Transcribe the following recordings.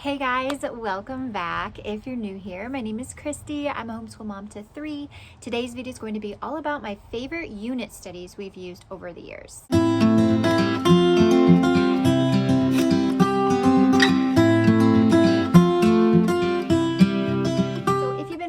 Hey guys, welcome back. If you're new here, my name is Christy. I'm a homeschool mom to 3. Today's video is going to be all about my favorite unit studies we've used over the years.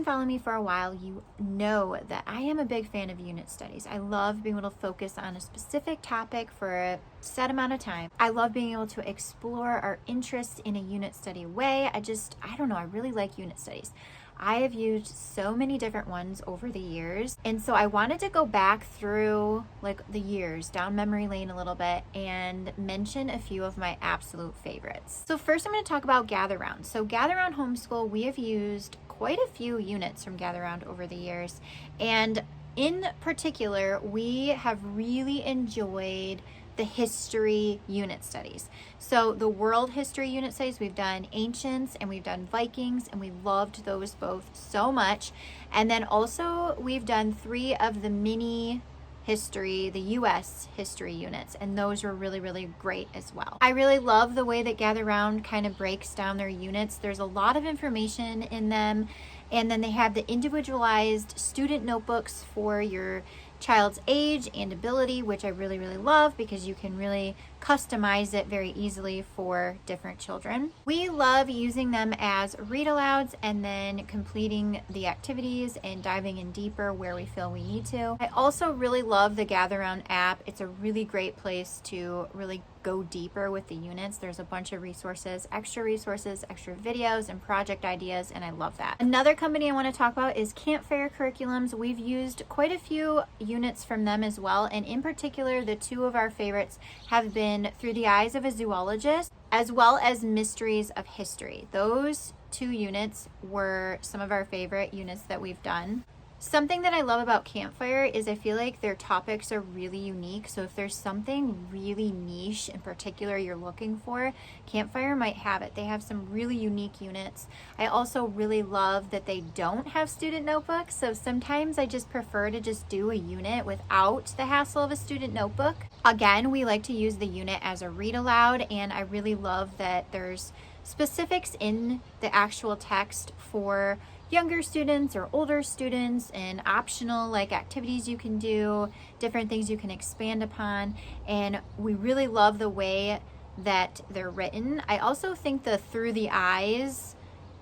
Following me for a while, you know that I am a big fan of unit studies. I love being able to focus on a specific topic for a set amount of time. I love being able to explore our interests in a unit study way. I don't know, I really like unit studies. I have used so many different ones over the years, and so I wanted to go back through the years down memory lane a little bit and mention a few of my absolute favorites. So first I'm going to talk about Gatheround. So Gatheron Homeschool, we have used quite a few units from Gatheround over the years, and in particular we have really enjoyed the history unit studies. So the world history unit studies, we've done ancients and we've done Vikings, and we loved those both so much. And then also we've done 3 of the mini history, the US history units, and those were really, really great as well. I really love the way that Gatheround kind of breaks down their units. There's a lot of information in them, and then they have the individualized student notebooks for your child's age and ability, which I really, really love because you can really customize it very easily for different children. We love using them as read-alouds and then completing the activities and diving in deeper where we feel we need to. I also really love the Gatheround app. It's a really great place to really go deeper with the units. There's a bunch of resources, extra videos and project ideas, and I love that. Another company I want to talk about is Campfire Curriculums. We've used quite a few units from them as well, and in particular the 2 of our favorites have been Through the Eyes of a Zoologist as well as Mysteries of History. Those 2 units were some of our favorite units that we've done. Something that I love about Campfire is I feel like their topics are really unique. So if there's something really niche in particular you're looking for, Campfire might have it. They have some really unique units. I also really love that they don't have student notebooks. So sometimes I just prefer to just do a unit without the hassle of a student notebook. Again, we like to use the unit as a read aloud, and I really love that there's specifics in the actual text for younger students or older students, and optional activities you can do, different things you can expand upon, and we really love the way that they're written. I also think the Through the Eyes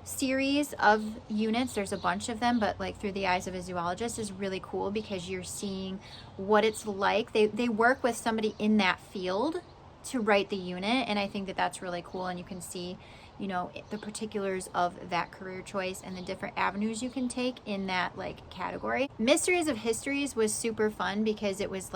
series of units, there's a bunch of them, but Through the Eyes of a Zoologist is really cool because you're seeing what it's like. They work with somebody in that field to write the unit, and I think that that's really cool, and you can see the particulars of that career choice and the different avenues you can take in that category. Mysteries of Histories was super fun because it was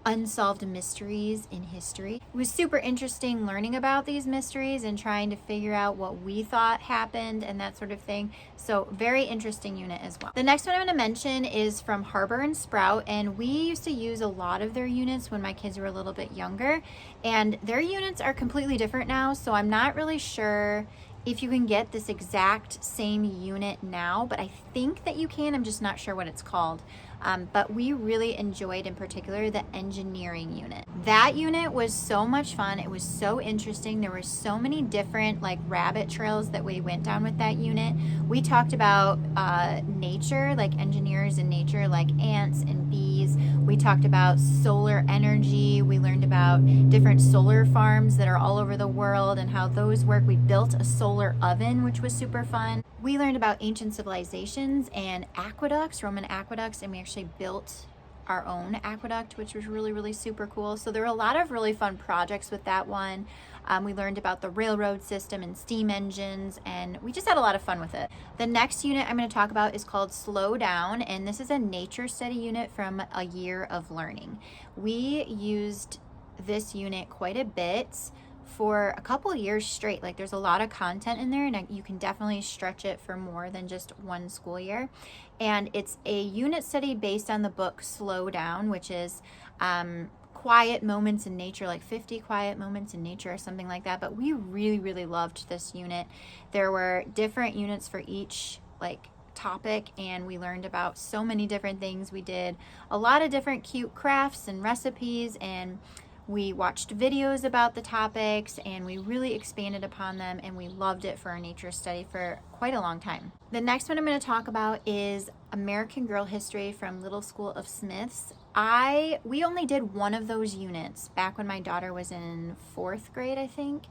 unsolved mysteries in history. It was super interesting learning about these mysteries and trying to figure out what we thought happened and that sort of thing. So very interesting unit as well. The next one I'm going to mention is from Harbor and Sprout, and we used to use a lot of their units when my kids were a little bit younger, and their units are completely different now, so I'm not really sure if you can get this exact same unit now, but I think that you can. I'm just not sure what it's called. But we really enjoyed in particular the engineering unit. That unit was so much fun. It was so interesting. There were so many different rabbit trails that we went down with that unit. We talked about nature, engineers in nature, ants and bees. We talked about solar energy. We learned about different solar farms that are all over the world and how those work. We built a solar oven, which was super fun. We learned about ancient civilizations and aqueducts, Roman aqueducts, and we actually built our own aqueduct, which was really, really super cool. So there were a lot of really fun projects with that one. We learned about the railroad system and steam engines, and we just had a lot of fun with it. The next unit I'm going to talk about is called Slow Down, and this is a nature study unit from A Year of Learning. We used this unit quite a bit for a couple of years straight. There's a lot of content in there, and you can definitely stretch it for more than just one school year. And it's a unit study based on the book Slow Down, which is quiet moments in nature, 50 quiet moments in nature or something like that. But we really, really loved this unit. There were different units for each topic, and we learned about so many different things. We did a lot of different cute crafts and recipes, and We watched videos about the topics and we really expanded upon them, and we loved it for our nature study for quite a long time. The next one I'm going to talk about is American Girl History from Little School of Smiths. We only did one of those units back when my daughter was in 4th grade, I think.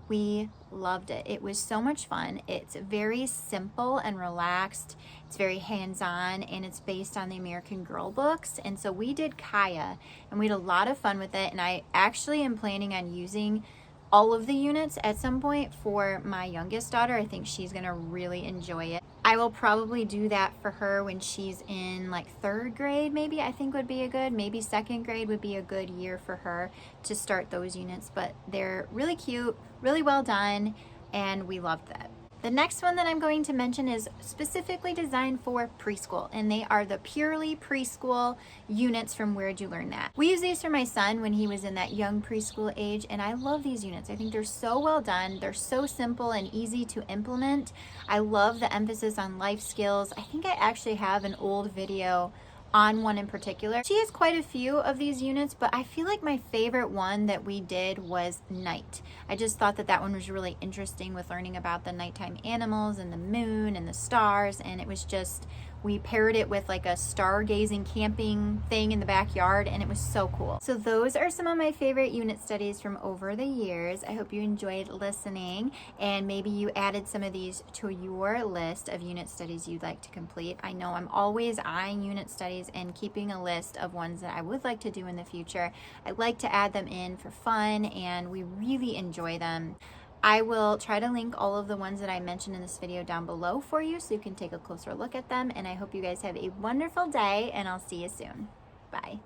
We loved it. It was so much fun. It's very simple and relaxed. It's very hands-on, and it's based on the American Girl books. And so we did Kaya, and we had a lot of fun with it. And I actually am planning on using all of the units at some point for my youngest daughter. I think she's gonna really enjoy it. I will probably do that for her when she's in like 3rd grade, maybe. I think would be a good, maybe 2nd grade would be a good year for her to start those units. But they're really cute, really well done, and we loved that. The next one that I'm going to mention is specifically designed for preschool, and they are the purely preschool units from Where'd You Learn That? We used these for my son when he was in that young preschool age, and I love these units. I think they're so well done. They're so simple and easy to implement. I love the emphasis on life skills. I think I actually have an old video on one in particular. She has quite a few of these units, but I feel like my favorite one that we did was night. I just thought that one was really interesting with learning about the nighttime animals and the moon and the stars, and it was just, we paired it with like a stargazing camping thing in the backyard, and it was so cool. So those are some of my favorite unit studies from over the years. I hope you enjoyed listening, and maybe you added some of these to your list of unit studies you'd like to complete. I know I'm always eyeing unit studies and keeping a list of ones that I would like to do in the future. I like to add them in for fun, and we really enjoy them. I will try to link all of the ones that I mentioned in this video down below for you so you can take a closer look at them, and I hope you guys have a wonderful day, and I'll see you soon. Bye.